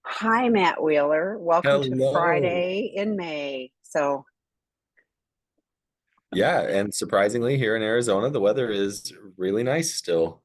Hi, Matt Wheeler. Welcome to Hello. Friday in May. So, Yeah, and surprisingly, here in Arizona, the weather is really nice still.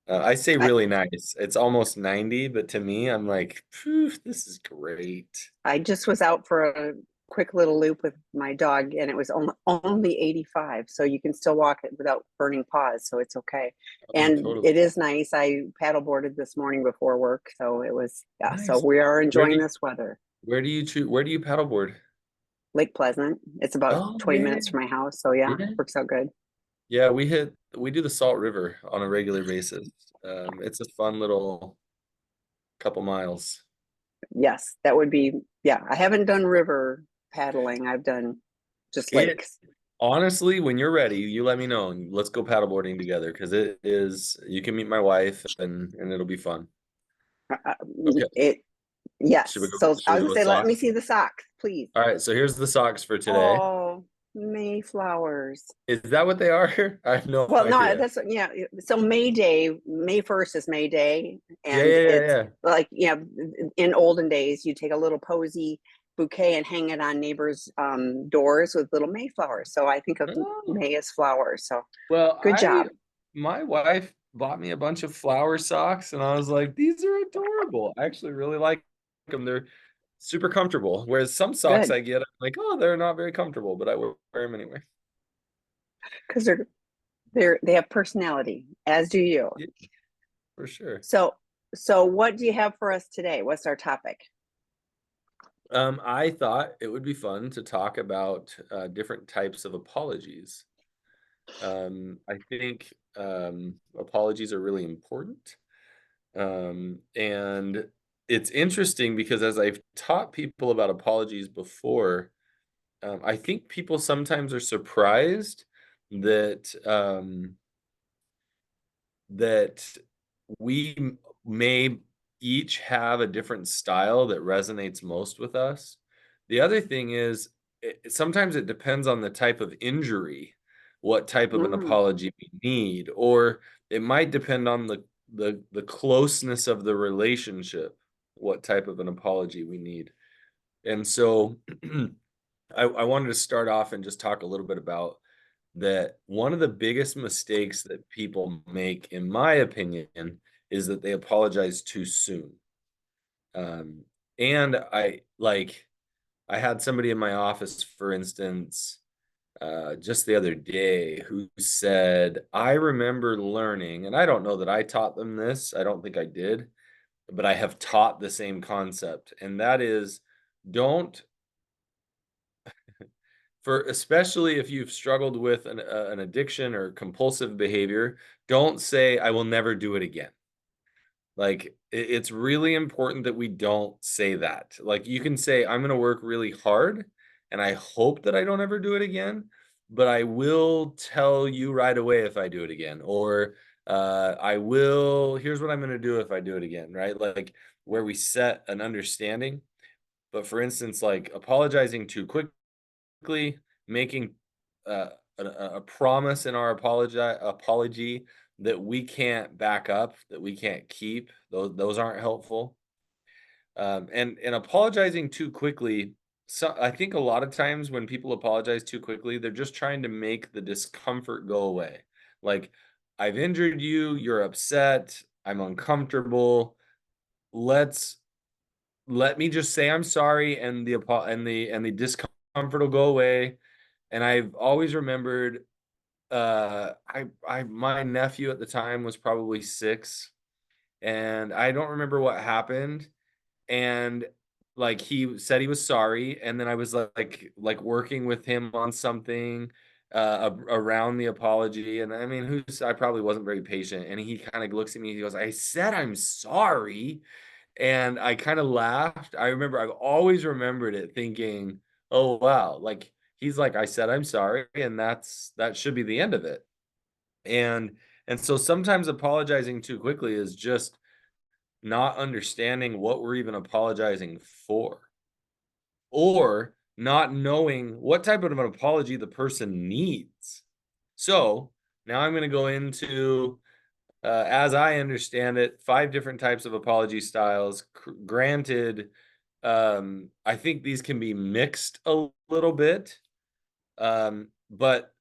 I say I, really nice. It's almost 90, but to me, I'm like, phew, this is great. I just was out for a quick little loop with my dog, and it was only 85. So you can still walk it without burning paws. So it's okay. Oh, And totally. it is nice. I paddle boarded this morning before work. So it was, yeah. So Nice. we are Where do enjoying you, this weather. where do you paddleboard? Lake Pleasant. It's about Oh, 20 yeah. minutes from my house. So yeah, Yeah. works out good. Yeah, we do the Salt River on a regular basis. It's a fun little couple miles. Yes, that would be, yeah. I haven't done river paddling. I've done just It lakes. Honestly, when you're ready, you let me know and let's go paddleboarding together because it is you can meet my wife and it'll be fun. Uh, uh, Okay. It Should we yes. go So should I we was go gonna with say, let me socks? see the socks, please. All right, so here's the socks for today. Oh, Mayflowers. Is that what they are? I have no Well, no, idea. that's yeah. So May Day, May 1st is May Day, Yeah, and yeah, yeah, it's yeah. like in olden days, you take a little posy bouquet and hang it on neighbors' doors with little Mayflowers. So I think of Oh, May as flowers. So well, good job. my wife bought me a bunch of flower socks and I was like, these are adorable. I actually really like them. They're super comfortable. Whereas some socks Good, I get, I'm like, oh, they're not very comfortable, but I wear them anyway. because they have personality, as do you. Yeah, for sure. So what do you have for us today? What's our topic? I thought it would be fun to talk about different types of apologies. I think apologies are really important. And it's interesting because as I've taught people about apologies before, I think people sometimes are surprised that that may each have a different style that resonates most with us. The other thing is, sometimes it depends on the type of injury, what type of an Mm, apology we need, or it might depend on the closeness of the relationship, what type of an apology we need. And so I wanted to start off and just talk a little bit about that one of the biggest mistakes that people make, in my opinion, is that they apologize too soon. Um, and I had somebody in my office, for instance, just the other day who said, I remember learning, and I don't know that I taught them this, I don't think I did, but I have taught the same concept, and that is don't for especially if you've struggled with an addiction or compulsive behavior, don't say, I will never do it again. Like, it's really important that we don't say that. Like, you can say, I'm going to work really hard and I hope that I don't ever do it again, but I will tell you right away if I do it again. Or, here's what I'm going to do if I do it again, right? Like, where we set an understanding. But for instance, like apologizing too quickly, making uh, a promise in our apology that we can't back up, that we can't keep. Those aren't helpful. And apologizing too quickly. So I think a lot of times when people apologize too quickly, they're just trying to make the discomfort go away. Like, I've injured you, you're upset, I'm uncomfortable. Let's let me just say I'm sorry, and the discomfort will go away. And I've always remembered, I my nephew at the time was probably 6, and I don't remember what happened. And like he said he was sorry, and then I was like working with him on something around the apology. And I mean, I probably wasn't very patient, and he kind of looks at me, he goes, I said I'm sorry. And I kind of laughed. I've always remembered it thinking, oh wow, like he's like, I said I'm sorry, and that should be the end of it. And and so sometimes apologizing too quickly is just not understanding what we're even apologizing for, or not knowing what type of an apology the person needs. So now I'm going to go into as I understand it, 5 different types of apology styles. Granted, I think these can be mixed a little bit, but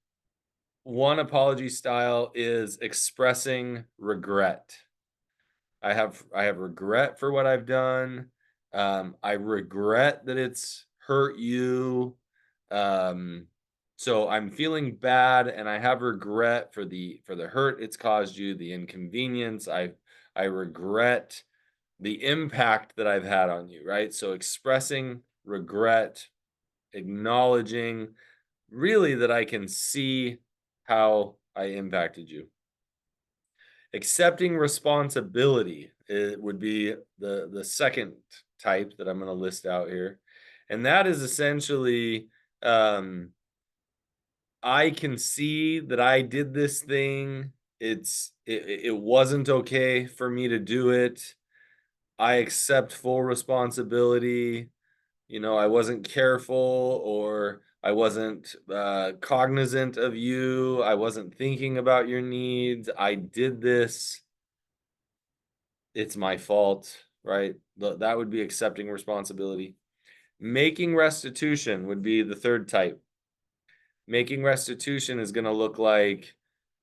one apology style is expressing regret. I have regret for what I've done. I regret that it's hurt you. Um, so I'm feeling bad and I have regret for the hurt it's caused you, the inconvenience. I regret the impact that I've had on you, right? So expressing regret, acknowledging really that I can see how I impacted you. Accepting responsibility, it would be the second type that I'm going to list out here. And that is essentially, um, I can see that I did this thing. It wasn't okay for me to do it. I accept full responsibility. I wasn't careful, or I wasn't cognizant of you. I wasn't thinking about your needs. I did this. It's my fault, right? That would be accepting responsibility. Making restitution would be the third type. Making restitution is going to look like,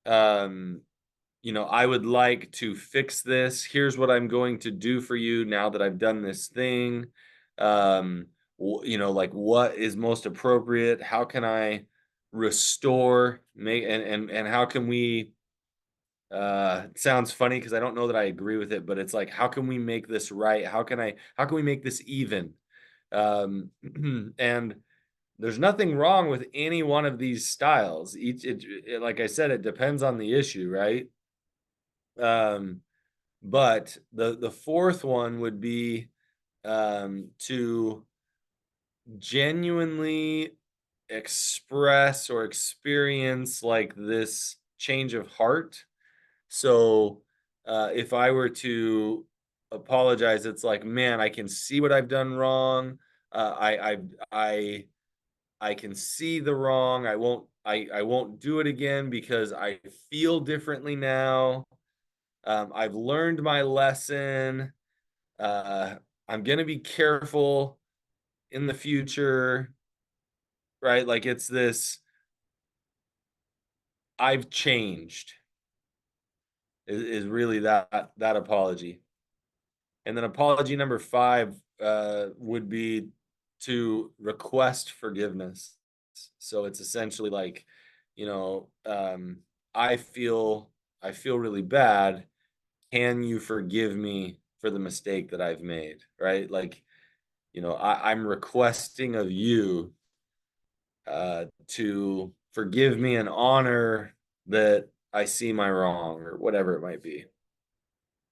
um, I would like to fix this. Here's what I'm going to do for you now that I've done this thing. Like what is most appropriate? How can I restore, make, and how can we, it sounds funny because I don't know that I agree with it, but it's like, how can we make this right? How can we make this even? And there's nothing wrong with any one of these styles. Like I said, it depends on the issue, right? Um, but the fourth one would be, to genuinely express or experience like this change of heart. So if I were to apologize, it's like, man, I can see what I've done wrong. I can see the wrong. I won't do it again because I feel differently now. I've learned my lesson. Uh, I'm gonna be careful in the future, right? Like it's this, I've changed is really that apology. And then apology number 5 would be to request forgiveness. So it's essentially like, you know, um, I feel I feel really bad. Can you forgive me for the mistake that I've made? Right? Like, I'm requesting of you to forgive me and honor that I see my wrong or whatever it might be.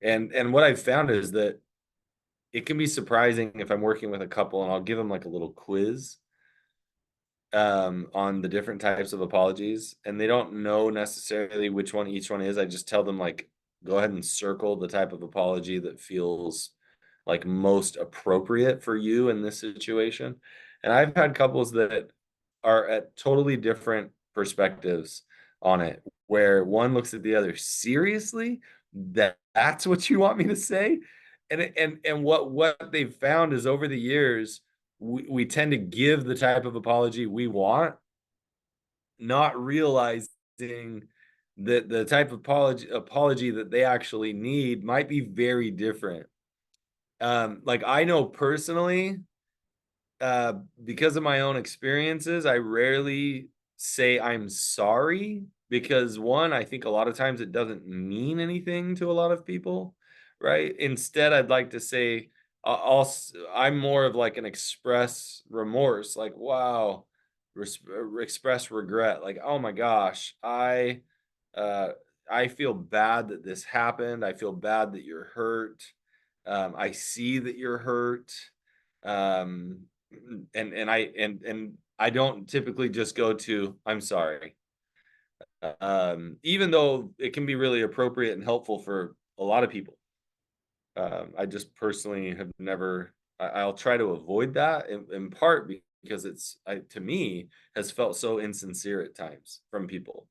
And what I've found is that it can be surprising if I'm working with a couple and I'll give them like a little quiz on the different types of apologies, and they don't know necessarily which one each one is. I just tell them like, go ahead and circle the type of apology that feels like most appropriate for you in this situation. And I've had couples that are at totally different perspectives on it, where one looks at the other, seriously, that's what you want me to say? And what they've found is over the years, we tend to give the type of apology we want, not realizing that the type of apology that they actually need might be very different. Like I know personally, uh, because of my own experiences, I rarely say I'm sorry because one, I think a lot of times it doesn't mean anything to a lot of people, right? Instead, I'd like to say, I'm more of like an express remorse, like, wow, express regret, like, oh my gosh, uh, I feel bad that this happened. I feel bad that you're hurt. I see that you're hurt. Um, and I don't typically just go to I'm sorry. Even though it can be really appropriate and helpful for a lot of people. I just personally have never I'll try to avoid that in part because to me has felt so insincere at times from people.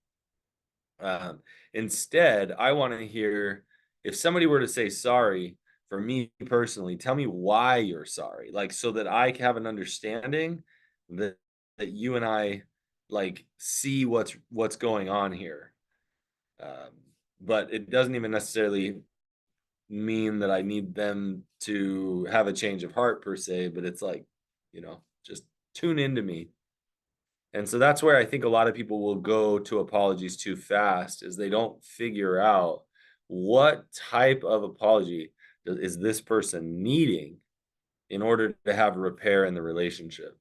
Instead, I want to hear, if somebody were to say sorry, for me personally, tell me why you're sorry, like, so that I can have an understanding that you and I like see what's going on here. Um, but it doesn't even necessarily mean that I need them to have a change of heart per se, but it's like, just tune into me. And so that's where I think a lot of people will go to apologies too fast, is they don't figure out what type of apology is this person needing in order to have repair in the relationship.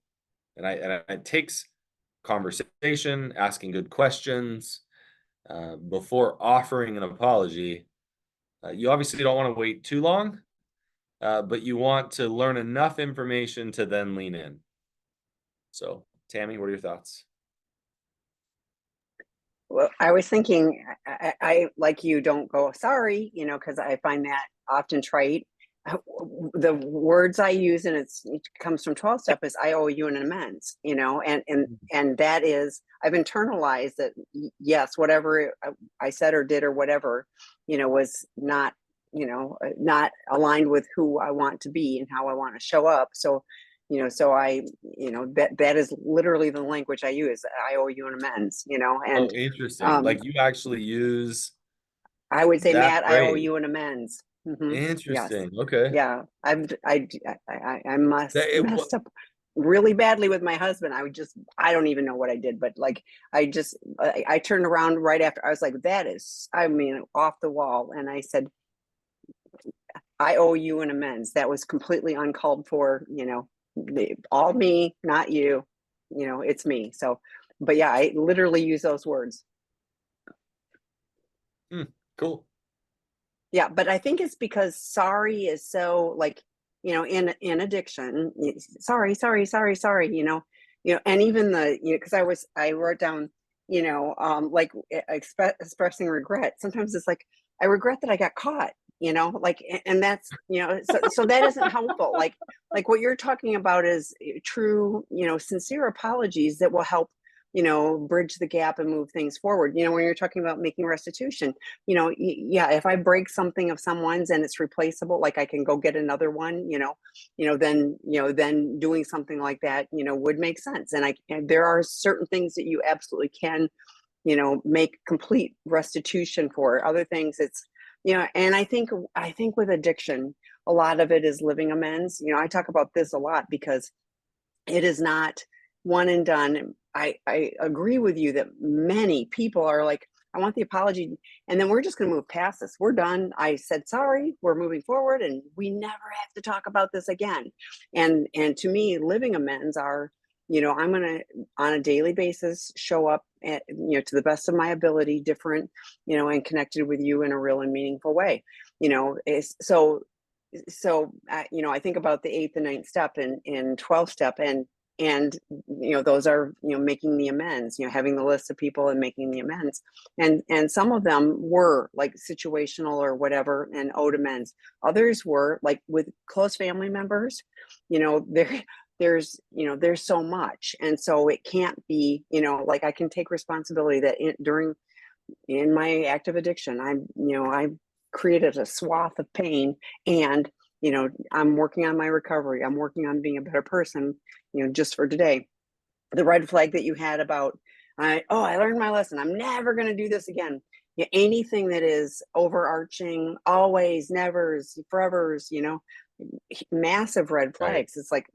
And it takes conversation, asking good questions before offering an apology. You obviously don't want to wait too long, but you want to learn enough information to then lean in. So, Tammy, what are your thoughts? Well, I was thinking, I like you don't go sorry, because I find that often trite. The words I use, and it comes from 12 step, is I owe you an amends, and that is, I've internalized that, yes, whatever I said or did or whatever, was not, not aligned with who I want to be and how I want to show up. So I, that is literally the language I use. I owe you an amends, Oh, and interesting. um, Like, you actually use I would say, that Matt, I owe phrase. you an amends. Yes. Interesting. Okay. Yeah. I That it wa messed up really badly with my husband. I don't even know what I did, but like, I turned around right after. I was like, that is, I mean, off the wall. And I said, I owe you an amends. That was completely uncalled for, all me, not you, it's me. So, but yeah, I literally use those words. cool. Yeah, but I think it's because sorry is so, like, in addiction, sorry, sorry, sorry, sorry, and even because I wrote down, like, expressing regret. Sometimes it's like, I regret that I got caught, like, and that's, so that isn't helpful. Like what you're talking about is true, sincere apologies that will help, bridge the gap and move things forward. When you're talking about making restitution, yeah, if I break something of someone's and it's replaceable, like I can go get another one, then doing something like that, would make sense. And there are certain things that you absolutely can, make complete restitution for. Other things, it's, and I think with addiction, a lot of it is living amends. I talk about this a lot because it is not one and done. I agree with you that many people are like, I want the apology, and then we're just going to move past this. We're done. I said sorry. We're moving forward, and we never have to talk about this again. And to me, living amends are, I'm going to, on a daily basis, show up at, to the best of my ability, different, and connected with you in a real and meaningful way. I think about the eighth and ninth step in 12 step, and those are, making the amends, having the list of people and making the amends, and some of them were like situational or whatever and owed amends. Others were like with close family members, there's so much, and so it can't be, like, I can take responsibility that in my active addiction, I created a swath of pain, and I'm working on my recovery. I'm working on being a better person, just for today. The red flag that you had about, I learned my lesson. I'm never going to do this again. Yeah, anything that is overarching, always, nevers, forevers, massive red Right. flags. It's like,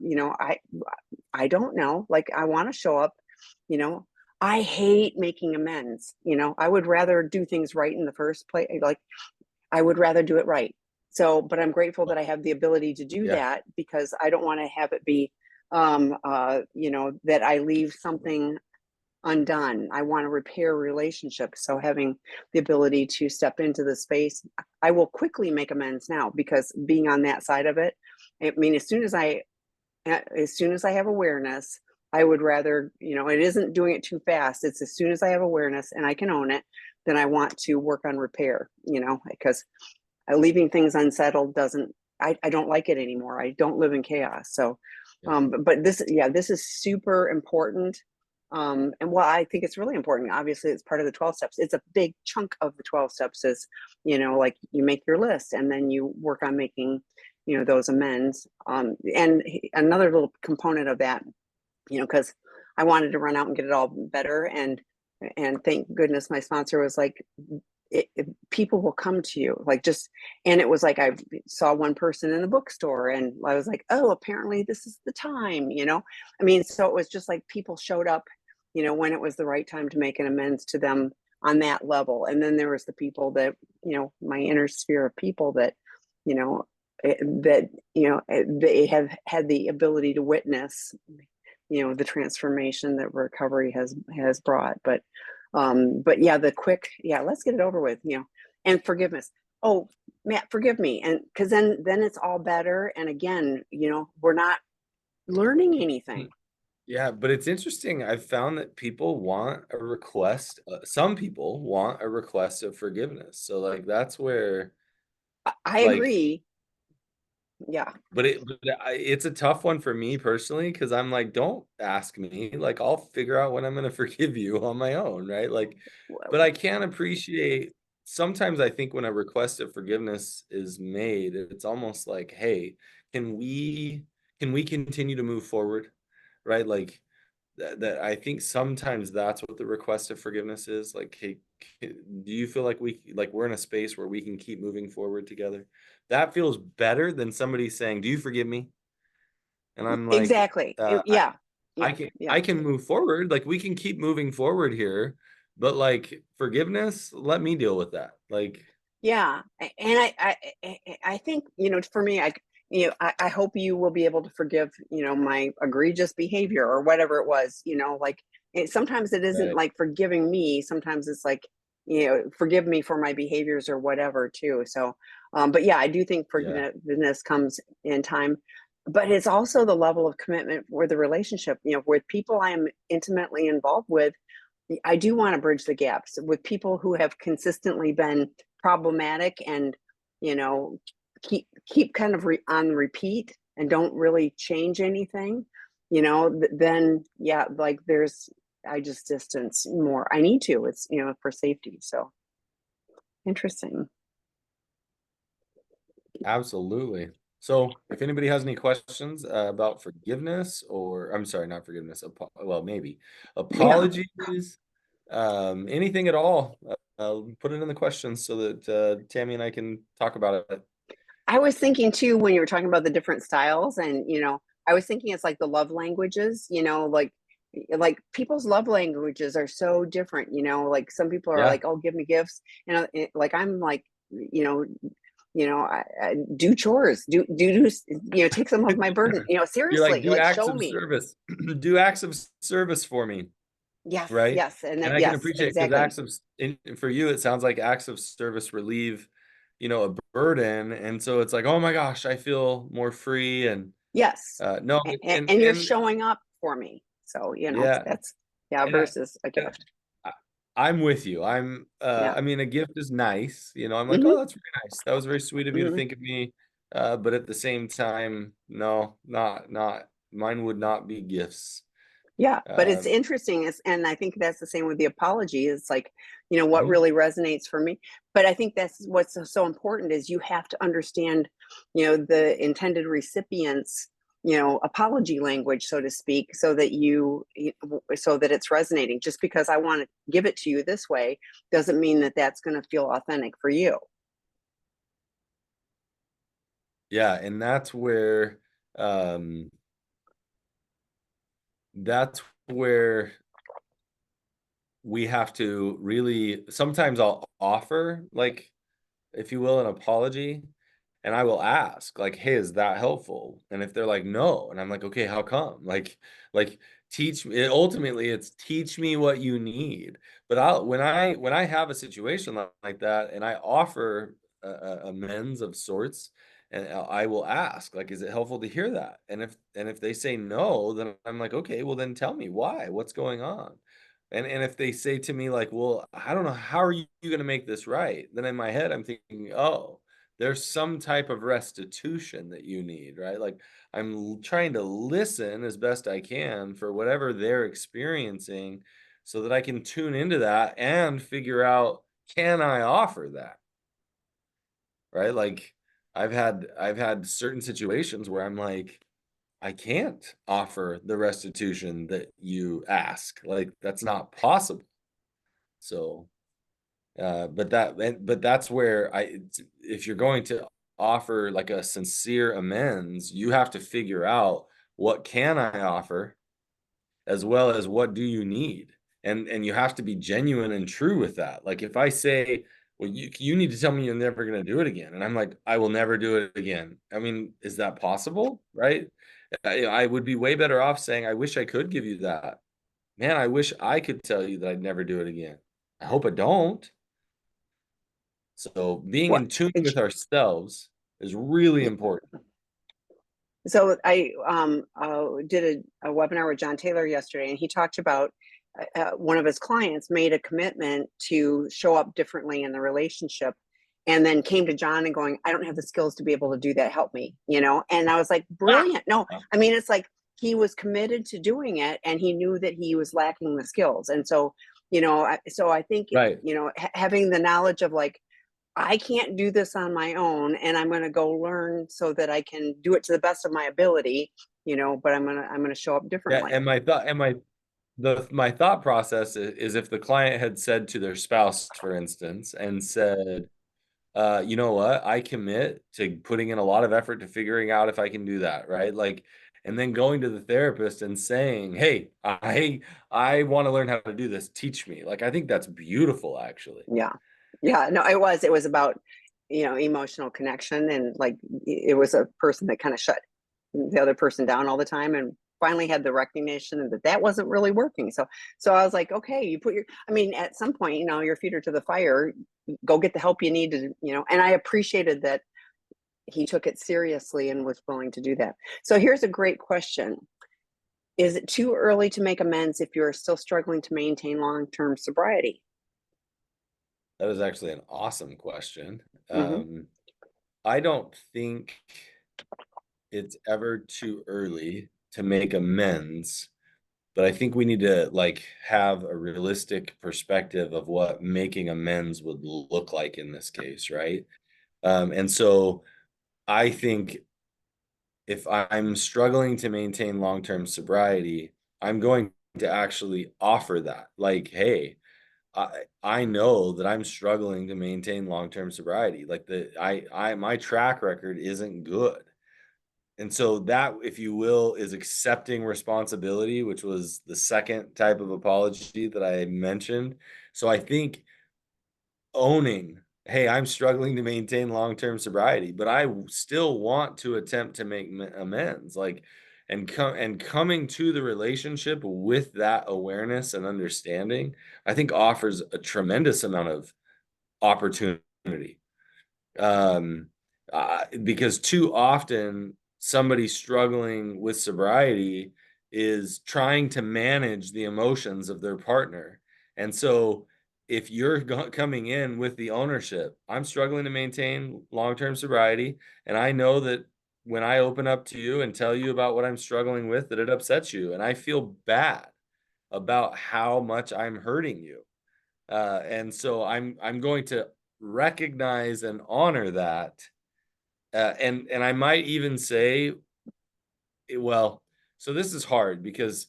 I don't know. Like, I want to show up, you know. I hate making amends. I would rather do things right in the first place. Like, I would rather do it right. So, but I'm grateful that I have the ability to do Yeah. that, because I don't want to have it be, that I leave something undone. I want to repair relationships. So having the ability to step into the space, I will quickly make amends now, because being on that side of it, I mean, as soon as I have awareness, I would rather, it isn't doing it too fast. It's as soon as I have awareness and I can own it, then I want to work on repair, because leaving things unsettled doesn't, I don't like it anymore. I don't live in chaos. So, Yeah. but this, yeah, this is super important. And well, I think it's really important. Obviously, it's part of the 12 steps. It's a big chunk of the 12 steps is, like you make your list and then you work on making, those amends. And another little component of that, because I wanted to run out and get it all better. And thank goodness my sponsor was like, people will come to you like just, and it was like I saw one person in the bookstore and I was like, oh, apparently this is the time. I mean, so it was just like people showed up, when it was the right time to make an amends to them on that level. And then there was the people that, my inner sphere of people that, you know they have had the ability to witness the transformation that recovery has brought. But yeah, let's get it over with, and forgiveness. Oh, Matt, forgive me. And because then it's all better. And again, we're not learning anything. Yeah, but it's interesting. I've found that people want a request. Some people want a request of forgiveness. So like that's where I like, agree. Yeah. it's a tough one for me personally because I'm like, don't ask me. Like I'll figure out when I'm going to forgive you on my own, right? Like, but I can appreciate. Sometimes I think when a request of forgiveness is made, it's almost like, hey, can we can we continue to move forward, right? Like that I think sometimes that's what the request of forgiveness is. Like, hey, do you feel like we're in a space where we can keep moving forward together? That feels better than somebody saying, "Do you forgive me?" And I'm like, Exactly. I Yeah. I Yeah. can Yeah. I can move forward. Like we can keep moving forward here, but like forgiveness, let me deal with that. Like, Yeah, and I think for me, I hope you will be able to forgive my egregious behavior or whatever it was. Like sometimes it isn't right, like forgiving me. Sometimes it's like forgive me for my behaviors or whatever too. So, but yeah, I do think yeah, forgiveness comes in time, but it's also the level of commitment for the relationship. With people I am intimately involved with. I do want to bridge the gaps with people who have consistently been problematic and you know keep kind of on repeat and don't really change anything. Then yeah, like there's I just distance more. I need to. It's for safety. So interesting. absolutely. So, if anybody has any questions about forgiveness, or I'm sorry, not forgiveness, well, maybe Yeah. apologies, anything at all, put it in the questions so that Tammy and I can talk about it. I was thinking too when you were talking about the different styles, and I was thinking it's like the love languages. Like people's love languages are so different. Like some people are Yeah, like, "Oh, give me gifts," and like I'm like, I do chores, take some of my burden. you're like, Seriously, do like acts show of me. service, do acts of service for me. Yes, Right? yes, and And that, I can yes, appreciate because exactly. for you, it sounds like acts of service relieve, a burden. And so it's like, oh my gosh, I feel more free. And Yes, no, and you're showing up for me. So yeah, that's yeah and versus a and gift. I, I'm with you. Yeah. I mean, a gift is nice. I'm like, Hmm. oh, that's very nice. That was very sweet of you to Hmm. think of me. But at the same time, no, not mine would not be gifts. Yeah, but it's Um, interesting, and I think that's the same with the apology. It's like, what mhm. really resonates for me. But I think that's what's so important is you have to understand, the intended recipient's, apology language, so to speak, so that so that it's resonating. Just because I want to give it to you this way doesn't mean that that's going to feel authentic for you. Yeah, and um, that's where we have to really sometimes I'll offer, like, if you will, an apology, and I will ask, like, hey, is that helpful? And if they're like, no, and I'm like, okay, how come? Like teach me, ultimately it's teach me what you need. But when I have a situation like that and I offer amends of sorts, and I will ask, like, is it helpful to hear that? And if they say no, then I'm like, okay, well then tell me why, what's going on. And if they say to me like, well, I don't know, how are you going to make this right? Then in my head, I'm thinking, oh, there's some type of restitution that you need, right? Like trying to listen as best I can for whatever they're experiencing so that I can tune into that and figure out, can I offer that? Right? Like I've had certain situations where I'm like, I can't offer the restitution that you ask. Like that's not possible. So but that's where if you're going to offer like a sincere amends, you have to figure out, what can I offer, as well as what do you need, and you have to be genuine and true with that. Like if I say, well, you need to tell me you're never going to do it again, and I'm like, I will never do it again. I mean, is that possible? Right? I would be way better off saying, I wish I could give you that. Man, I wish I could tell you that I'd never do it again. I hope I don't. So being What? in tune with ourselves is really important. So I did a webinar with John Taylor yesterday, and he talked about one of his clients made a commitment to show up differently in the relationship, and then came to John and going, I don't have the skills to be able to do that. Help me, you know? And I was like, brilliant. No, I mean, it's like he was committed to doing it, and he knew that he was lacking the skills. And so, so I think, Right. having the knowledge of like, I can't do this on my own, and I'm going to go learn so that I can do it to the best of my ability, but I'm going to show up Yeah. differently. And my thought process is, if the client had said to their spouse, for instance, and said, you know what, I commit to putting in a lot of effort to figuring out if I can do that, right? Like, and then going to the therapist and saying, hey, I want to learn how to do this. Teach me. Like, I think that's beautiful, actually. Yeah. Yeah. No, it was about, emotional connection. And like, it was a person that kind of shut the other person down all the time, and finally had the recognition that that wasn't really working. So I was like, okay, I mean, at some point, your feet are to the fire, go get the help you need to, and I appreciated that he took it seriously and was willing to do that. So here's a great question. Is it too early to make amends if you're still struggling to maintain long-term sobriety? That was actually an awesome question. Hmm. I don't think it's ever too early to make amends, but I think we need to like have a realistic perspective of what making amends would look like in this case, right? And so I think if I'm struggling to maintain long-term sobriety, I'm going to actually offer that. Like, hey, I know that I'm struggling to maintain long-term sobriety. Like my track record isn't good. And so that, if you will, is accepting responsibility, which was the second type of apology that I mentioned. So I think owning, hey, I'm struggling to maintain long-term sobriety, but I still want to attempt to make amends, like, and coming to the relationship with that awareness and understanding, I think offers a tremendous amount of opportunity. um because too often somebody struggling with sobriety is trying to manage the emotions of their partner. And so if you're coming in with the ownership, I'm struggling to maintain long-term sobriety, and I know that when I open up to you and tell you about what I'm struggling with, that it upsets you, and I feel bad about how much I'm hurting you, and so I'm going to recognize and honor that, and I might even say, well, so this is hard because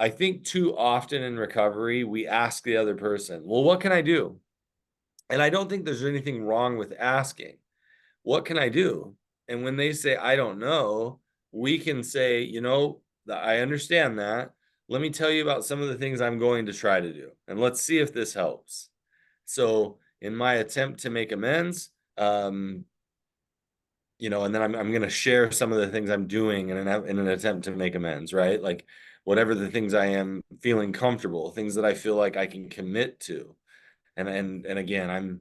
I think too often in recovery we ask the other person, well, what can I do? And I don't think there's anything wrong with asking, what can I do? And when they say, I don't know, we can say, I understand that. Let me tell you about some of the things I'm going to try to do, and let's see if this helps. So in my attempt to make amends, and then I'm going to share some of the things I'm doing in an attempt to make amends, right? Like whatever the things I am feeling comfortable, things that I feel like I can commit to. And again,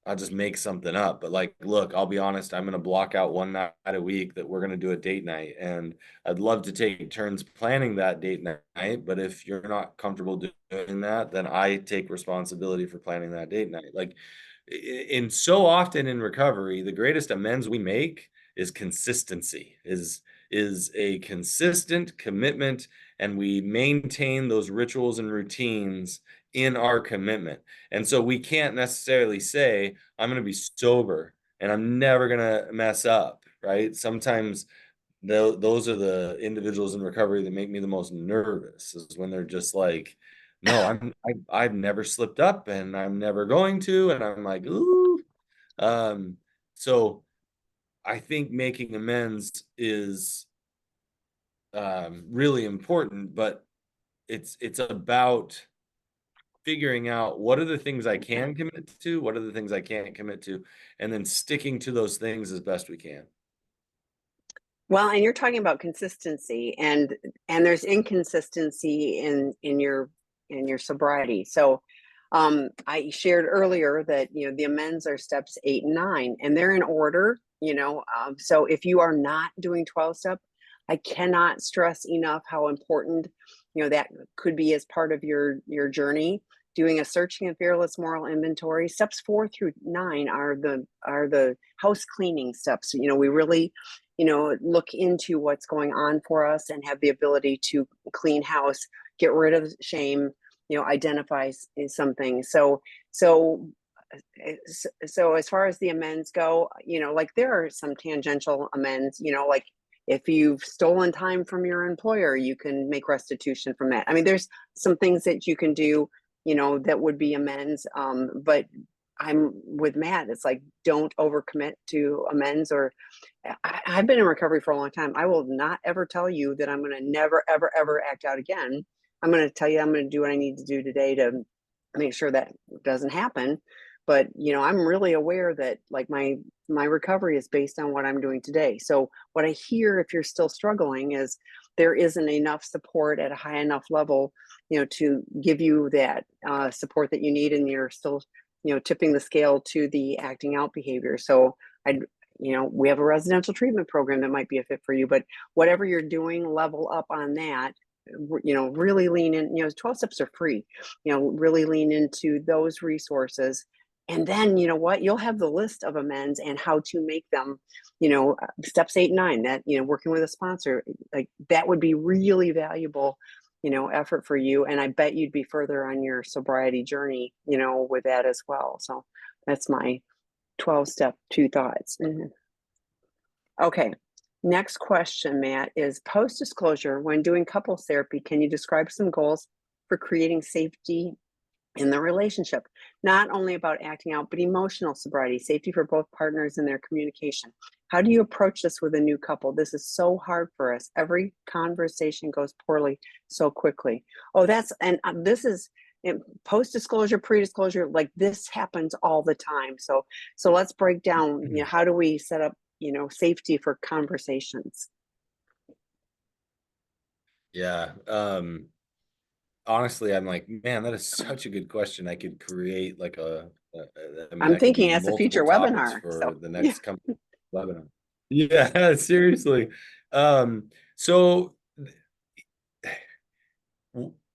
I'll just make something up. But like, look, I'll be honest, I'm going to block out one night a week that we're going to do a date night. And I'd love to take turns planning that date night. But if you're not comfortable doing that, then I take responsibility for planning that date night. Like, in so often in recovery, the greatest amends we make is consistency, is a consistent commitment, and we maintain those rituals and routines in our commitment. And so we can't necessarily say, I'm going to be sober and I'm never going to mess up, right? Sometimes those are the individuals in recovery that make me the most nervous, is when they're just like, no, I've never slipped up and I'm never going to, and I'm like, ooh. So I think making amends is really important, but it's about figuring out what are the things I can commit to, what are the things I can't commit to, and then sticking to those things as best we can. Well, and you're talking about consistency, and there's inconsistency in your sobriety. So I shared earlier that the amends are steps 8 and 9, and they're in order. So if you are not doing 12 step, I cannot stress enough how important that could be as part of your journey. Doing a searching and fearless moral inventory. Steps 4 through 9 are the house cleaning steps. We really look into what's going on for us and have the ability to clean house, get rid of shame, identify something. So as far as the amends go, like there are some tangential amends, like if you've stolen time from your employer, you can make restitution from that. I mean, there's some things that you can do, that would be amends. But I'm with Matt. It's like, don't overcommit to amends. Or I've been in recovery for a long time. I will not ever tell you that I'm going to never, ever, ever act out again. I'm going to tell you I'm going to do what I need to do today to make sure that doesn't happen. But I'm really aware that like my recovery is based on what I'm doing today. So what I hear, if you're still struggling, is there isn't enough support at a high enough level, to give you that support that you need, and you're still tipping the scale to the acting out behavior. So I we have a residential treatment program that might be a fit for you, but whatever you're doing, level up on that. Really lean in. 12 steps are free. Really lean into those resources, and then what, you'll have the list of amends and how to make them. Steps 8 and 9, that working with a sponsor, like that would be really valuable effort for you, and I bet you'd be further on your sobriety journey with that as well. So that's my 12 step 2 thoughts. Okay. Next question, Matt, is post disclosure. When doing couples therapy, can you describe some goals for creating safety in the relationship? Not only about acting out, but emotional sobriety, safety for both partners in their communication. How do you approach this with a new couple? This is so hard for us. Every conversation goes poorly so quickly. Oh, this is post disclosure, pre disclosure. Like this happens all the time. So let's break down. How do we set up safety for conversations? Yeah. Honestly, I'm like, man, that is such a good question. I could create like I mean, I'm that could be thinking as a multiple future topics webinar. for So the yeah. next company webinar. Yeah, seriously. So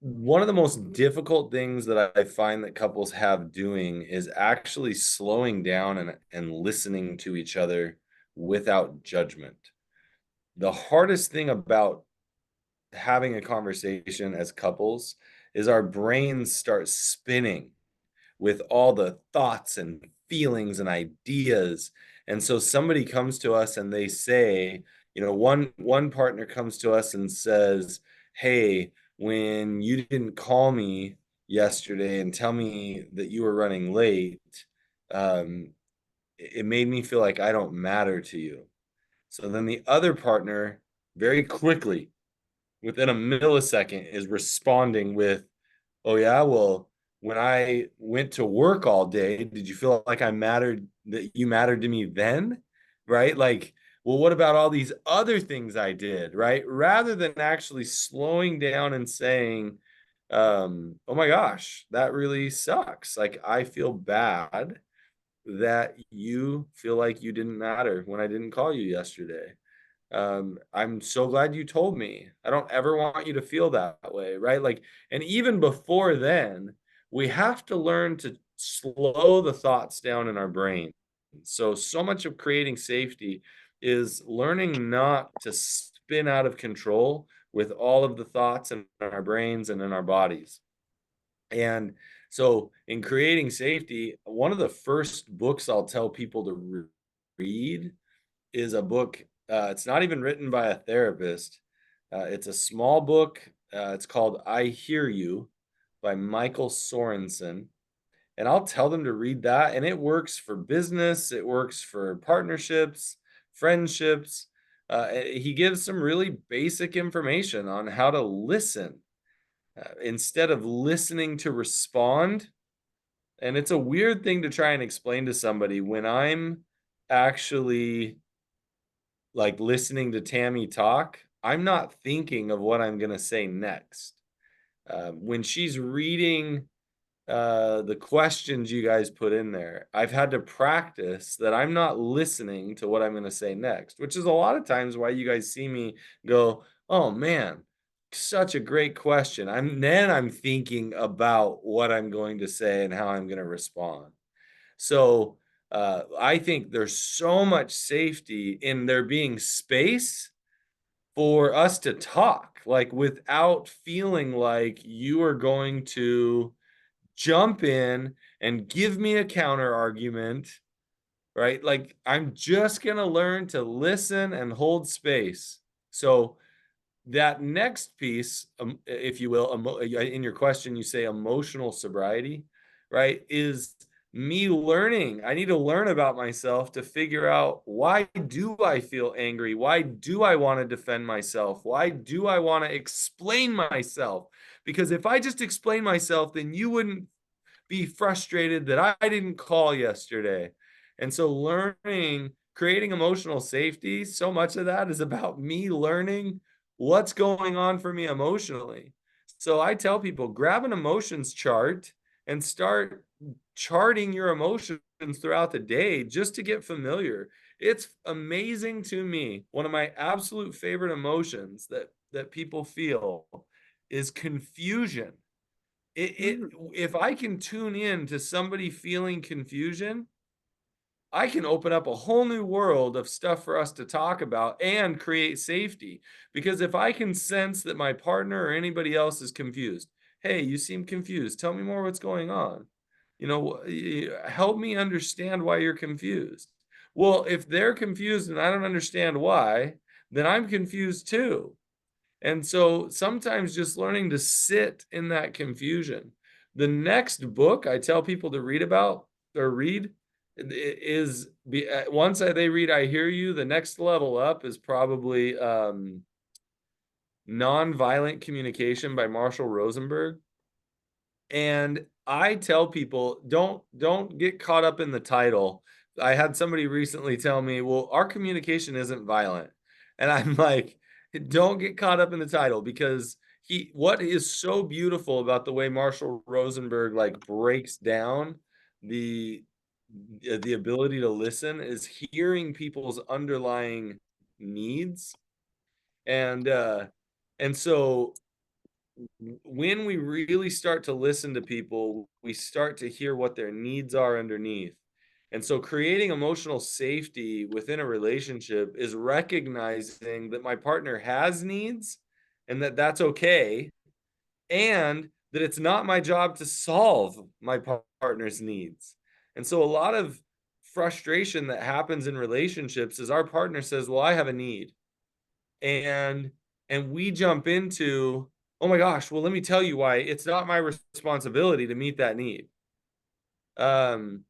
one of the most difficult things that I find that couples have doing is actually slowing down and listening to each other without judgment. The hardest thing about having a conversation as couples is our brains start spinning with all the thoughts and feelings and ideas. And so somebody comes to us and they say, one partner comes to us and says, hey, when you didn't call me yesterday and tell me that you were running late, um, it made me feel like I don't matter to you. So then the other partner very quickly, within a millisecond, is responding with, oh yeah, well, when I went to work all day, did you feel like that you mattered to me then? Right? Like, well, what about all these other things I did, right? Rather than actually slowing down and saying, oh my gosh, that really sucks. Like, I feel bad that you feel like you didn't matter when I didn't call you yesterday. I'm so glad you told me. I don't ever want you to feel that way, right? Like, and even before then, we have to learn slow the thoughts down in our brain. So much of creating safety is learning not to spin out of control with all of the thoughts in our brains and in our bodies. And so, in creating safety, one of the first books I'll tell people to read is a book. It's not even written by a therapist. It's a small book. It's called I Hear You by Michael Sorensen. And I'll tell them to read that. And it works for business, it works for partnerships, friendships. He gives some really basic information on how to listen instead of listening to respond. And it's a weird thing to try and explain to somebody when I'm actually like listening to Tammy talk. I'm not thinking of what I'm going to say next. When she's reading the questions you guys put in there, I've had to practice that I'm not listening to what I'm going to say next, which is a lot of times why you guys see me go, oh man, such a great question. I'm thinking about what I'm going to say and how I'm going to respond. So I think there's so much safety in there being space for us to talk, like without feeling like you are going to jump in and give me a counter argument, right? Like I'm just going to learn to listen and hold space. So that next piece, if you will, in your question, you say emotional sobriety, right? Is me learning. I need to learn about myself to figure out, why do I feel angry? Why do I want to defend myself? Why do I want to explain myself? Because if I just explain myself, then you wouldn't be frustrated that I didn't call yesterday. And so learning, creating emotional safety, so much of that is about me learning what's going on for me emotionally. So I tell people, grab an emotions chart and start charting your emotions throughout the day just to get familiar. It's amazing to me. One of my absolute favorite emotions that people feel is confusion. If I can tune in to somebody feeling confusion, I can open up a whole new world of stuff for us to talk about and create safety. Because if I can sense that my partner or anybody else is confused, hey, you seem confused. Tell me more what's going on. Help me understand why you're confused. Well, if they're confused and I don't understand why, then I'm confused too. And so sometimes just learning to sit in that confusion. The next book I tell people to read about or read is once they read I Hear You, the next level up is probably Nonviolent Communication by Marshall Rosenberg. And I tell people, don't get caught up in the title. I had somebody recently tell me, well, our communication isn't violent. And I'm like, don't get caught up in the title, because what is so beautiful about the way Marshall Rosenberg like breaks down the the ability to listen is hearing people's underlying needs. And so when we really start to listen to people, we start to hear what their needs are underneath. And so creating emotional safety within a relationship is recognizing that my partner has needs and that that's okay, and that it's not my job to solve my partner's needs. And so a lot of frustration that happens in relationships is our partner says, well, I have a need. And we jump into, oh my gosh, well, let me tell you why it's not my responsibility to meet that need. Um,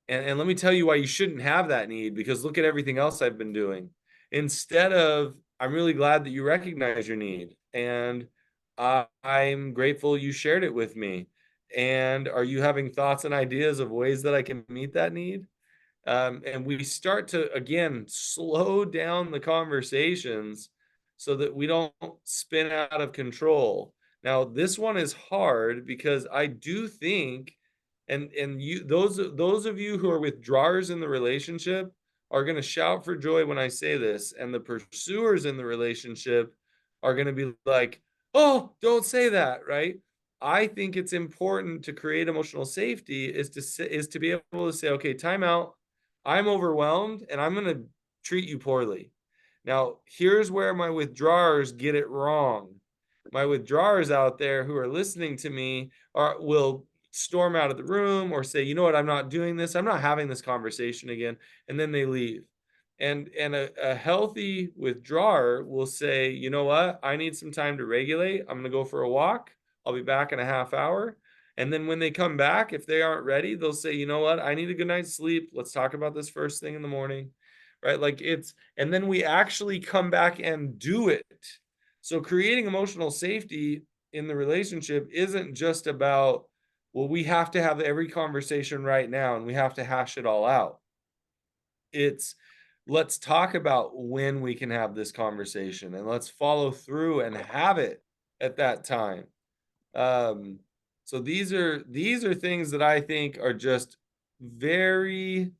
and let me tell you why you shouldn't have that need, because look at everything else I've been doing. Instead of, I'm really glad that you recognize your need, and I'm grateful you shared it with me. And are you having thoughts and ideas of ways that I can meet that need? And we start to, again, slow down the conversations so that we don't spin out of control. Now, this one is hard because I do think, and you, those of you who are withdrawers in the relationship are going to shout for joy when I say this, and the pursuers in the relationship are going to be like, oh, don't say that, right? I think it's important to create emotional safety is to be able to say, okay, time out. I'm overwhelmed and I'm going to treat you poorly. Now, here's where my withdrawers get it wrong. My withdrawers out there who are listening to me will storm out of the room or say, you know what, I'm not doing this. I'm not having this conversation again. And then they leave. And a healthy withdrawer will say, you know what, I need some time to regulate. I'm going to go for a walk. I'll be back in a half hour. And then when they come back, if they aren't ready, they'll say, you know what, I need a good night's sleep. Let's talk about this first thing in the morning. Right? Like and then we actually come back and do it. So creating emotional safety in the relationship isn't just about, well, we have to have every conversation right now and we have to hash it all out. It's, let's talk about when we can have this conversation and let's follow through and have it at that time. Um, so these are things that I think are just very,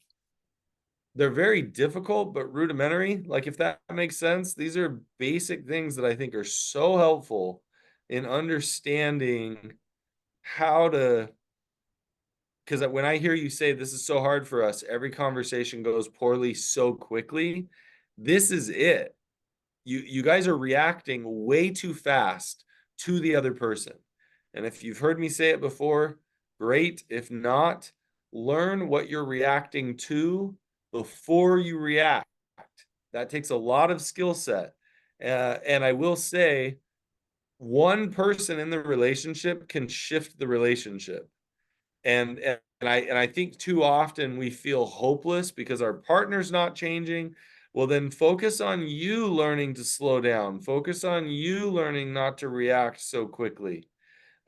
they're very difficult but rudimentary. Like, if that makes sense, these are basic things that I think are so helpful in understanding how to, because when I hear you say this is so hard for us, every conversation goes poorly so quickly. This is it. You guys are reacting way too fast to the other person. And if you've heard me say it before, great. If not, learn what you're reacting to before you react. That takes a lot of skill set. And I will say, one person in the relationship can shift the relationship. And I think too often we feel hopeless because our partner's not changing. Well, then focus on you learning to slow down. Focus on you learning not to react so quickly.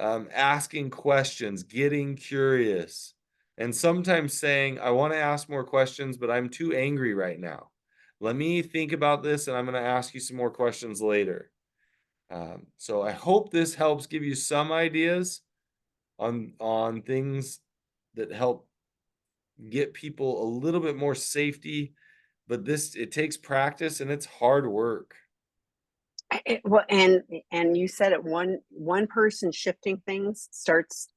Asking questions, getting curious, and sometimes saying, I want to ask more questions, but I'm too angry right now. Let me think about this, and I'm going to ask you some more questions later. So I hope this helps give you some ideas on things that help get people a little bit more safety, but it takes practice and it's hard work. Well, and you said it, one person shifting things starts.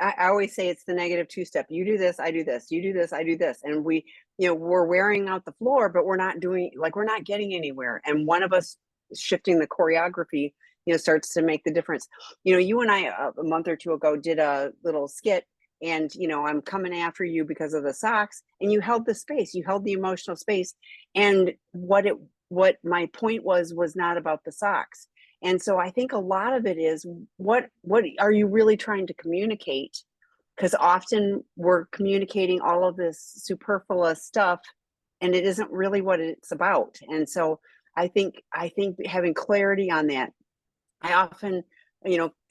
I always say it's the negative two step. You do this, I do this. You do this, I do this, and we're wearing out the floor, but we're not doing, like, we're not getting anywhere. And one of us shifting the choreography, starts to make the difference. You and I a month or two ago did a little skit, and I'm coming after you because of the socks, and you held the space, you held the emotional space, and what my point was not about the socks. And so I think a lot of it is, what are you really trying to communicate? Because often we're communicating all of this superfluous stuff, and it isn't really what it's about. And so I think having clarity on that, I often,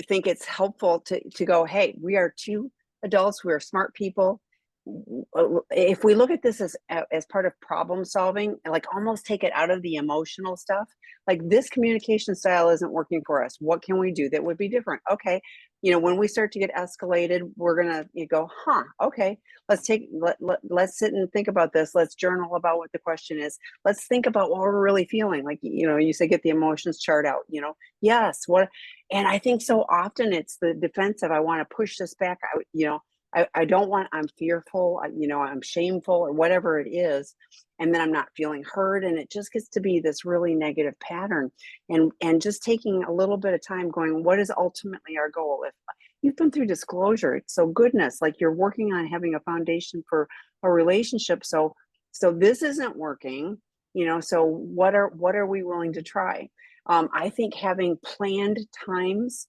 think it's helpful to go, hey, we are two adults, we are smart people. If we look at this as part of problem solving, and like almost take it out of the emotional stuff, like, this communication style isn't working for us. What can we do that would be different? Okay, when we start to get escalated, we're gonna go, okay, let's sit and think about this. Let's journal about what the question is. Let's think about what we're really feeling. Like, you say, get the emotions chart out. Yes, what? And I think so often it's the defensive. I want to push this back. I don't want, I'm fearful, I'm shameful, or whatever it is. And then I'm not feeling heard. And it just gets to be this really negative pattern. And just taking a little bit of time going, what is ultimately our goal? If you've been through disclosure, so goodness, like, you're working on having a foundation for a relationship. So this isn't working, so what are we willing to try? I think having planned times,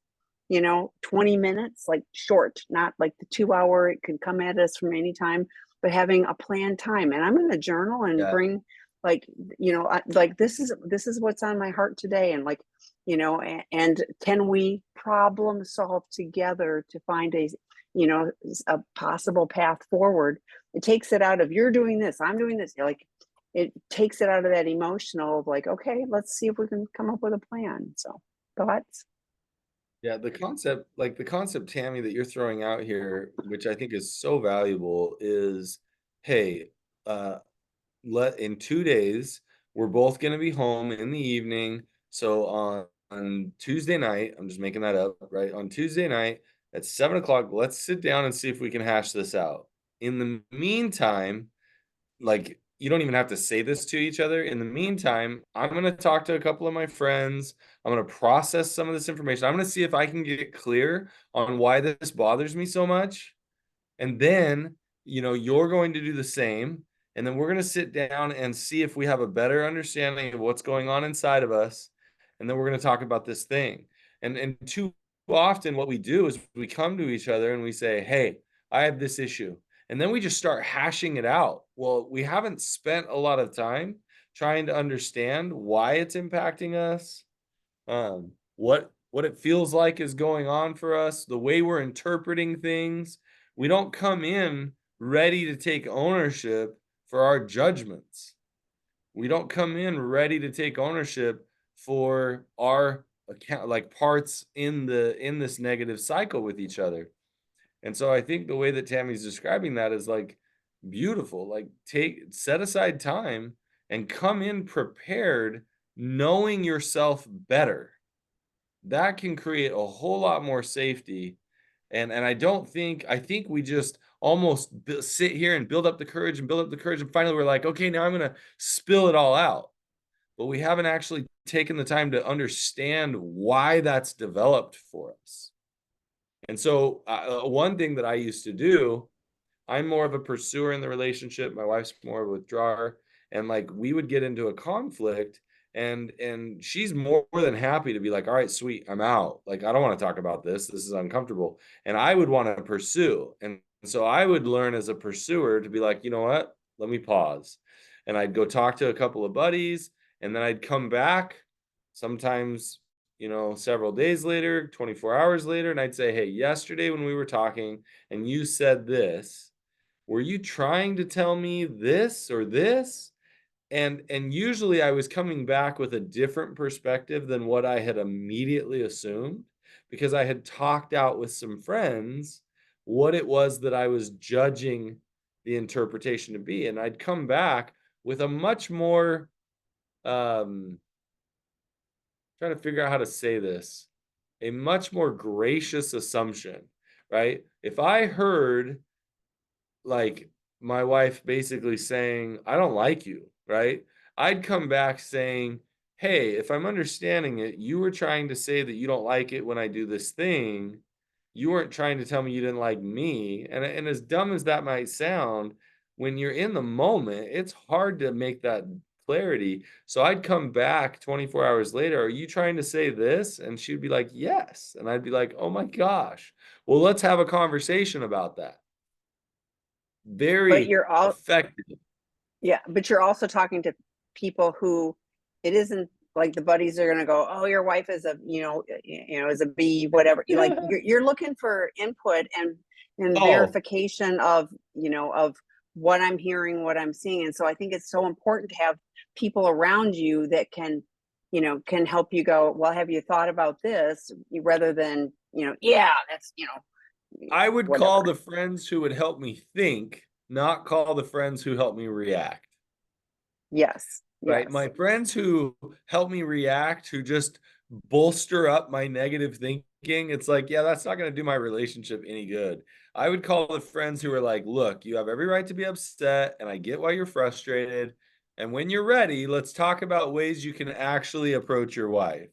20 minutes, like short, not like the 2 hour, it could come at us from any time, but having a planned time. And I'm going to journal and Yeah. bring, like, like, this is what's on my heart today. And, like, and can we problem solve together to find a possible path forward? It takes it out of, you're doing this, I'm doing this. Like, it takes it out of that emotional of, like, okay, let's see if we can come up with a plan. So, thoughts? Yeah, the concept, Tammy, that you're throwing out here, which I think is so valuable, is, hey, uh, in 2 days, we're both going to be home in the evening. So on Tuesday night, I'm just making that up, right? On Tuesday night, At 7 o'clock, let's sit down and see if we can hash this out. In the meantime, like, you don't even have to say this to each other. In the meantime, I'm going to talk to a couple of my friends. I'm going to process some of this information. I'm going to see if I can get clear on why this bothers me so much. And then, you're going to do the same. And then we're going to sit down and see if we have a better understanding of what's going on inside of us. And then we're going to talk about this thing. And too often what we do is we come to each other and we say, hey, I have this issue. And then we just start hashing it out. Well, we haven't spent a lot of time trying to understand why it's impacting us, what it feels like is going on for us, the way we're interpreting things. We don't come in ready to take ownership for our judgments. We don't come in ready to take ownership for our account, like parts in this negative cycle with each other. And so I think the way that Tammy's describing that is like beautiful. Like, set aside time and come in prepared, knowing yourself better. That can create a whole lot more safety. And I think we just almost sit here and build up the courage and build up the courage. And finally we're like, okay, now I'm going to spill it all out. But we haven't actually taken the time to understand why that's developed for us. And so one thing that I used to do, I'm more of a pursuer in the relationship. My wife's more of a withdrawer. And like, we would get into a conflict, and she's more than happy to be like, all right, sweet, I'm out. Like, I don't want to talk about this. This is uncomfortable. And I would want to pursue. And so I would learn as a pursuer to be like, you know what? Let me pause. And I'd go talk to a couple of buddies, and then I'd come back sometimes, several days later, 24 hours later, and I'd say, hey, yesterday when we were talking and you said this, were you trying to tell me this or this? And usually I was coming back with a different perspective than what I had immediately assumed, because I had talked out with some friends what it was that I was judging the interpretation to be. And I'd come back with a much more, trying to figure out how to say this, a much more gracious assumption, right? If I heard like my wife basically saying, I don't like you, right? I'd come back saying, hey, if I'm understanding it, you were trying to say that you don't like it when I do this thing. You weren't trying to tell me you didn't like me. And as dumb as that might sound, when you're in the moment, it's hard to make that clarity. So I'd come back 24 hours later, are you trying to say this? And she'd be like, yes. And I'd be like, oh my gosh, well, let's have a conversation about that. But Very you're all effective. Yeah, but you're also talking to people who it isn't like the buddies are going to go, oh, your wife is a, is a B, whatever. Like you're looking for input and Oh, verification of, of what I'm hearing, what I'm seeing. And so I think it's so important to have people around you that can help you go, well, have you thought about this, rather than, yeah, that's, I would call whatever. the friends who would help me think, not call the friends who help me react. Yes. Right? Yes. My friends who help me react, who just bolster up my negative thinking, it's like, yeah, that's not going to do my relationship any good. I would call the friends who are like, look, you have every right to be upset, and I get why you're frustrated. And when you're ready, let's talk about ways you can actually approach your wife.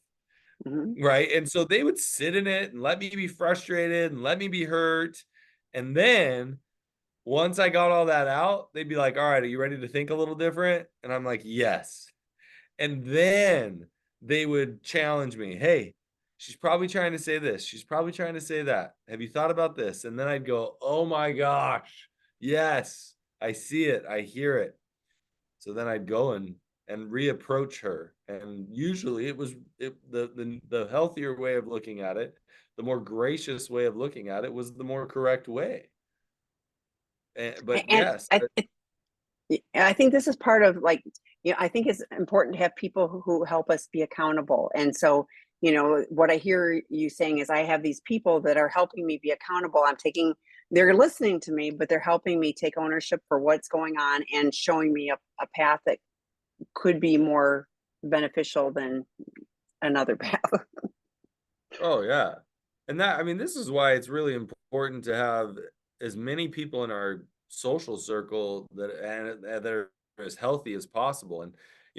Mhm. Right. And so they would sit in it and let me be frustrated and let me be hurt. And then once I got all that out, they'd be like, all right, are you ready to think a little different? And I'm like, yes. And then they would challenge me. Hey, she's probably trying to say this. She's probably trying to say that. Have you thought about this? And then I'd go, oh my gosh, yes, I see it. I hear it. So then I'd go and reapproach her. And usually the healthier way of looking at it, the more gracious way of looking at it was the more correct way. But And yes, I think this is part of, like, I think it's important to have people who help us be accountable. And so, what I hear you saying is, I have these people that are helping me be accountable. They're listening to me, but they're helping me take ownership for what's going on and showing me a path that could be more beneficial than another path. oh yeah. And that, I mean, this is why it's really important to have as many people in our social circle that are as healthy as possible. And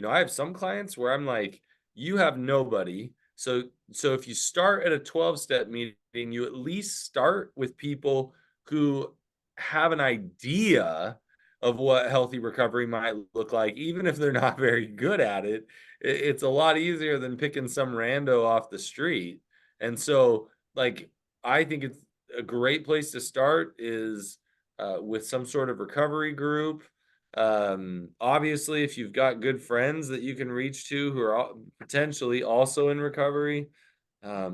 I have some clients where I'm like, you have nobody. So if you start at a 12-step meeting, you at least start with people who have an idea of what healthy recovery might look like, even if they're not very good at it. It's a lot easier than picking some rando off the street. And so, like, I think it's a great place to start is with some sort of recovery group. Obviously, if you've got good friends that you can reach to who are potentially also in recovery,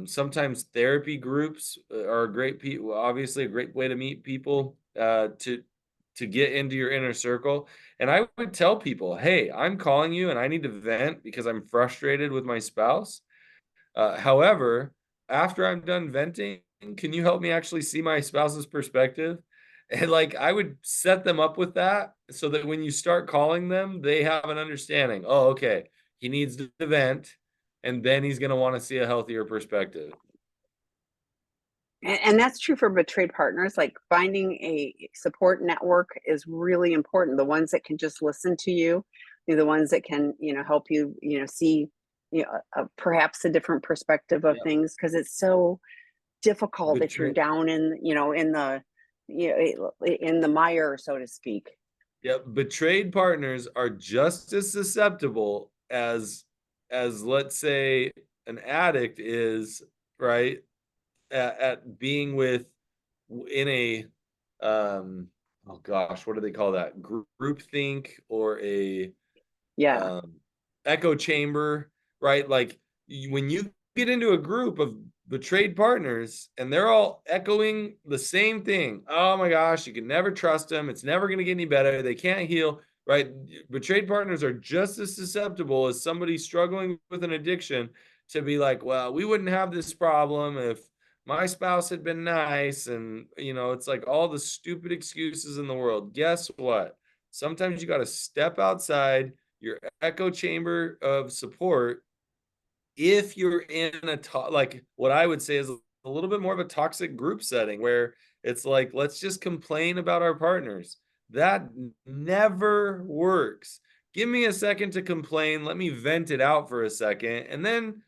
sometimes therapy groups are a great obviously a great way to meet people to get into your inner circle. And I would tell people, hey, I'm calling you and I need to vent because I'm frustrated with my spouse. However, after I'm done venting, can you help me actually see my spouse's perspective? And like I would set them up with that so that when you start calling them, they have an understanding. Oh, okay, he needs to vent, and then he's going to want to see a healthier perspective. And that's true for betrayed partners. Like finding a support network is really important. The ones that can just listen to you, the ones that can, help you, see, perhaps a different perspective of Yep. things, because it's so difficult if you're Betray. down in the mire, so to speak. Yep. Betrayed partners are just as susceptible as let's say an addict is, right? At being with in a oh gosh, what do they call that? Group think or a Yeah. um, echo chamber, right? Like when you get into a group of betrayed partners and they're all echoing the same thing. Oh my gosh, you can never trust them. It's never going to get any better. They can't heal, right? Betrayed partners are just as susceptible as somebody struggling with an addiction to be like, well, we wouldn't have this problem if my spouse had been nice. And, it's like all the stupid excuses in the world. Guess what? Sometimes you got to step outside your echo chamber of support if you're in like what I would say is a little bit more of a toxic group setting where it's like let's just complain about our partners. That never works. Give me a second to complain, let me vent it out for a second, and then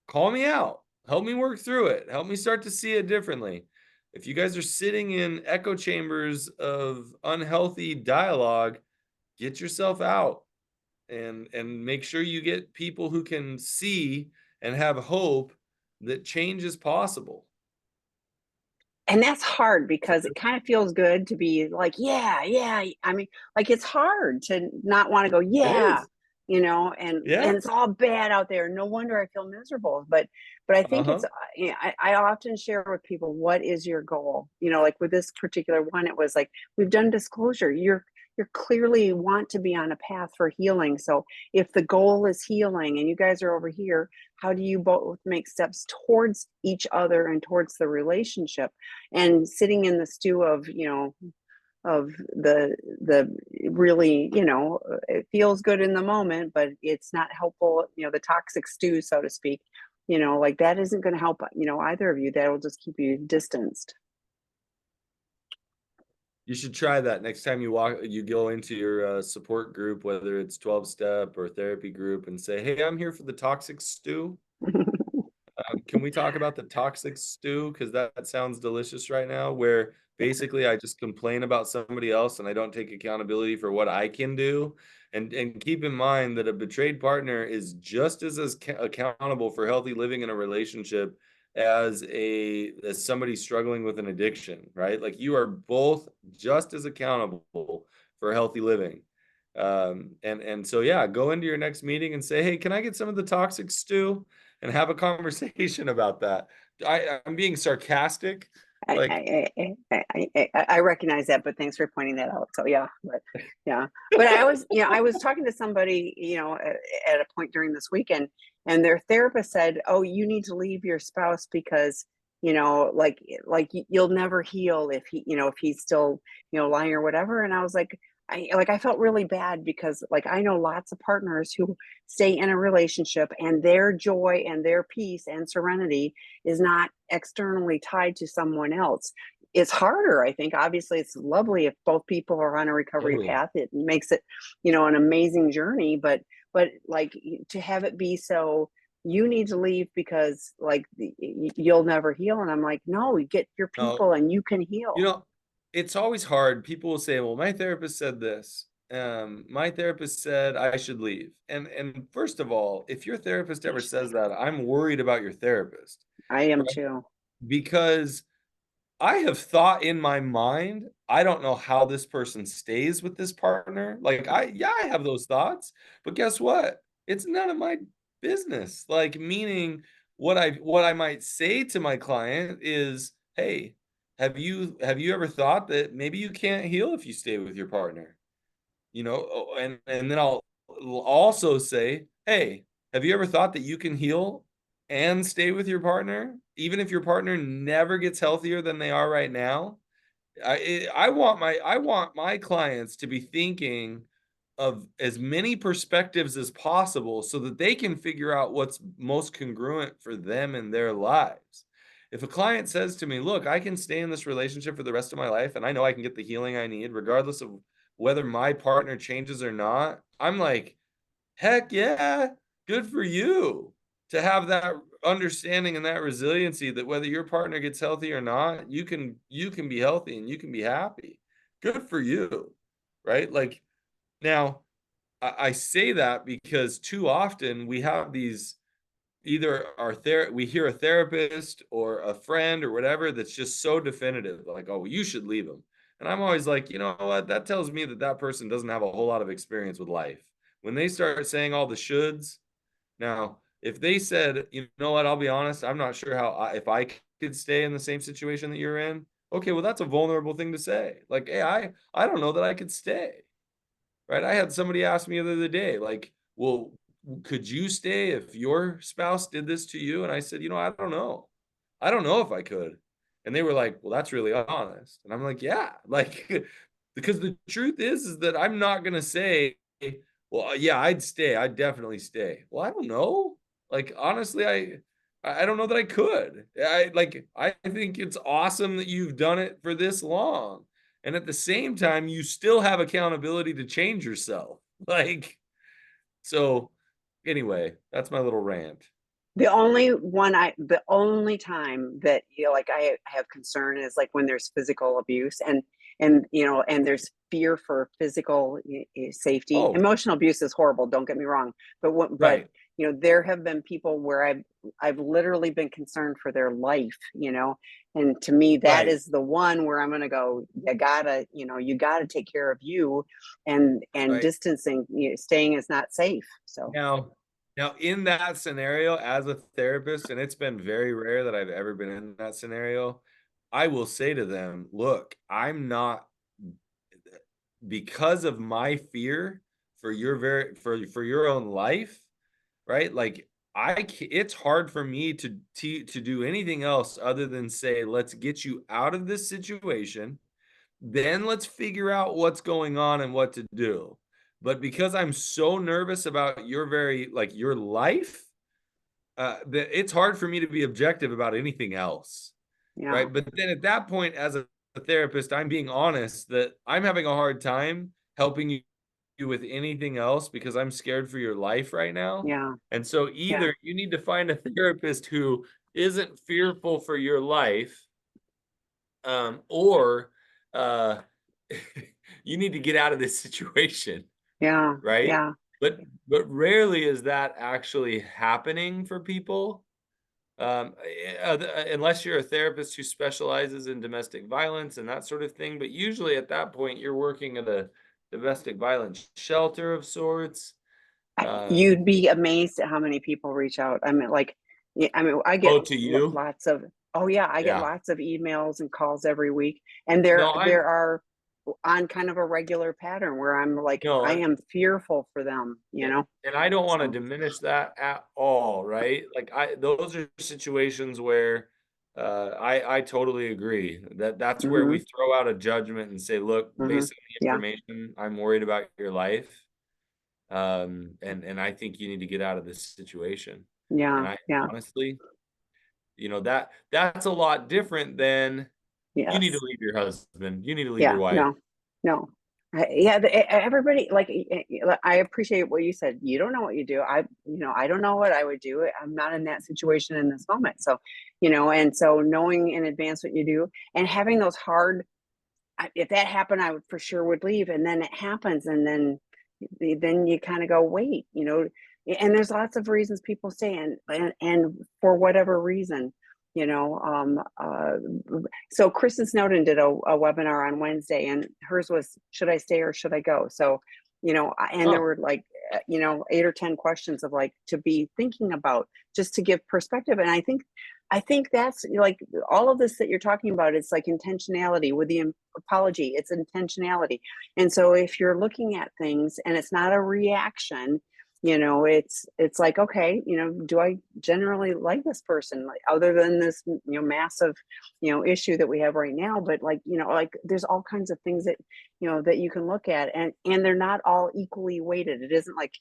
call me out, help me work through it, help me start to see it differently. If you guys are sitting in echo chambers of unhealthy dialogue, get yourself out and make sure you get people who can see and have hope that change is possible. And that's hard because it kind of feels good to be like, yeah, yeah. I mean, like it's hard to not want to go, It yeah, is. and Yeah. it's all bad out there. No wonder I feel miserable. But I think it's, Uh-huh. I often share with people, what is your goal? Like with this particular one, it was like, we've done disclosure. You're clearly want to be on a path for healing. So if the goal is healing and you guys are over here, how do you both make steps towards each other and towards the relationship? And sitting in the stew of of the really, it feels good in the moment, but it's not helpful, the toxic stew, so to speak, like that isn't going to help, either of you. That will just keep you distanced. You should try that next time you go into your support group, whether it's 12-step or therapy group, and say, hey, I'm here for the toxic stew. Can we talk about the toxic stew? Because that sounds delicious right now, where basically I just complain about somebody else and I don't take accountability for what I can do. And keep in mind that a betrayed partner is just as accountable for healthy living in a relationship as somebody struggling with an addiction, right? Like you are both just as accountable for healthy living. And so yeah, go into your next meeting and say, hey, can I get some of the toxic stew? And have a conversation about that. I'm being sarcastic. I, Like, I, I recognize that, but thanks for pointing that out. So yeah, but I was talking to somebody, at a point during this weekend, and their therapist said, "Oh, you need to leave your spouse because, like you'll never heal if he, if he's still, lying or whatever." And I was like, I felt really bad because like I know lots of partners who stay in a relationship and their joy and their peace and serenity is not externally tied to someone else. It's harder, I think. Obviously, it's lovely if both people are on a recovery Totally. path. It makes it, an amazing journey. But like to have it be so you need to leave because like you'll never heal, and I'm like, no, you get your No, people and you can you heal. know, it's always hard. People will say, well, my therapist said this. My therapist said I should leave. And first of all, if your therapist ever says that, I'm worried about your therapist, I am right? too. Because I have thought in my mind, I don't know how this person stays with this partner. Like yeah, I have those thoughts, but guess what? It's none of my business. Like meaning what I might say to my client is, "Hey, have you ever thought that maybe you can't heal if you stay with your partner?" And then I'll also say, "Hey, have you ever thought that you can heal and stay with your partner, even if your partner never gets healthier than they are right now?" I want my clients to be thinking of as many perspectives as possible so that they can figure out what's most congruent for them in their lives. If a client says to me, "Look, I can stay in this relationship for the rest of my life and I know I can get the healing I need regardless of whether my partner changes or not," I'm like, heck yeah, good for you to have that understanding and that resiliency that whether your partner gets healthy or not, you can be healthy and you can be happy. Good for you, right? Like now, I say that because too often we have these either we hear a therapist or a friend or whatever that's just so definitive, like, "Oh, you should leave him." And I'm always like, you know what? That tells me that that person doesn't have a whole lot of experience with life. When they start saying all the shoulds, now, if they said, "You know what? I'll be honest, I'm not sure if I could stay in the same situation that you're in." Okay, well, that's a vulnerable thing to say. Like, "Hey, I don't know that I could stay." Right? I had somebody ask me the other day, like, "Well, could you stay if your spouse did this to you?" And I said, I don't know. I don't know if I could. And they were like, "Well, that's really honest." And I'm like, "Yeah." Like, because the truth is that I'm not going to say, "Well, yeah, I'd stay. I'd definitely stay." Well, I don't know. Like, honestly, I don't know that I could. I think it's awesome that you've done it for this long. And at the same time, you still have accountability to change yourself. Like, so anyway, that's my little rant. The only time that like I have concern is like when there's physical abuse and there's fear for physical safety. Oh, Emotional abuse is horrible, don't get me wrong, but right, there have been people where I've literally been concerned for their life, and to me that right, is the one where I'm going to go, you got to take care of you, and right. distancing, staying is not safe. So Now, now in that scenario, as a therapist, and it's been very rare that I've ever been in that scenario, I will say to them, "Look, I'm not because of my fear for your for your own life, right? Like it's hard for me to do anything else other than say, let's get you out of this situation, then let's figure out what's going on and what to do. But because I'm so nervous about your life, that it's hard for me to be objective about anything else, yeah, right? But then at that point, as a therapist, I'm being honest that I'm having a hard time helping you with anything else because I'm scared for your life right now. yeah, And so yeah. either you need to find a therapist who isn't fearful for your life, or uh, you need to get out of this situation, Yeah, right? yeah, But rarely is that actually happening for people, unless you're a therapist who specializes in domestic violence and that sort of thing. But usually at that point, you're working at a domestic violence shelter of sorts. you'd Um, be amazed at how many people reach out. I mean, like, yeah, I mean, I get oh, to you? lots of, oh yeah, I get Yeah. lots of emails and calls every week, and No, there are on kind of a regular pattern where I'm like, no, I am fearful for them, and I don't want to So diminish that at all, right? Like those are situations where I totally agree that that's where we Hmm. throw out a judgment and say, look, Hmm. based on the Yeah. information, I'm worried about your life. And I think you need to get out of this situation. Yeah. And I Yeah. honestly, that's a lot different than you need to Yes. leave your husband, you need to leave your Yeah. wife. No. No. Yeah. Everybody, like, I appreciate what you said. You don't know what you do. I don't know what I would do. I'm not in that situation in this moment. So, and so knowing in advance what you do and having those hard, if that happened, I would for sure would leave. And then it happens. And then you kind of go, wait, and there's lots of reasons people stay, and for whatever reason, you know, um, uh, so Kristen Snowden did a webinar on Wednesday, and hers was, should I stay or should I go? So, and there Oh, were like, 8 or 10 questions of like to be thinking about, just to give perspective. And I think that's like all of this that you're talking about. It's like intentionality with the apology. It's intentionality. And so if you're looking at things and it's not a reaction, it's like, okay, do I generally like this person, like, other than this, massive, issue that we have right now? But like, like there's all kinds of things that, that you can look at, and they're not all equally weighted. It isn't like,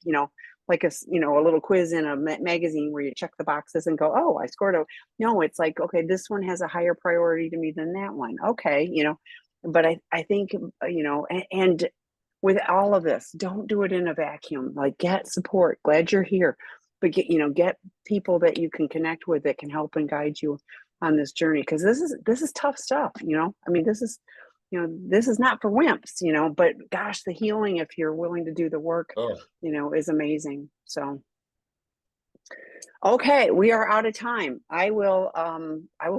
like a little quiz in a magazine where you check the boxes and go, oh, I scored a. No, it's like, okay, this one has a higher priority to me than that one. Okay, but I think, and with all of this, don't do it in a vacuum. Like, get support. Glad you're here, but get people that you can connect with that can help and guide you on this journey, because this is tough stuff. I mean, this is not for wimps. But gosh, the healing, if you're willing to do the work, oh, is amazing. So okay, we are out of time. I will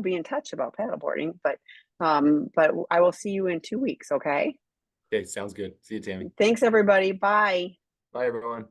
be in touch about paddleboarding, but I will see you in 2 weeks. Okay. okay, sounds good. See you, Tammy. Thanks, everybody. Bye. Bye, everyone.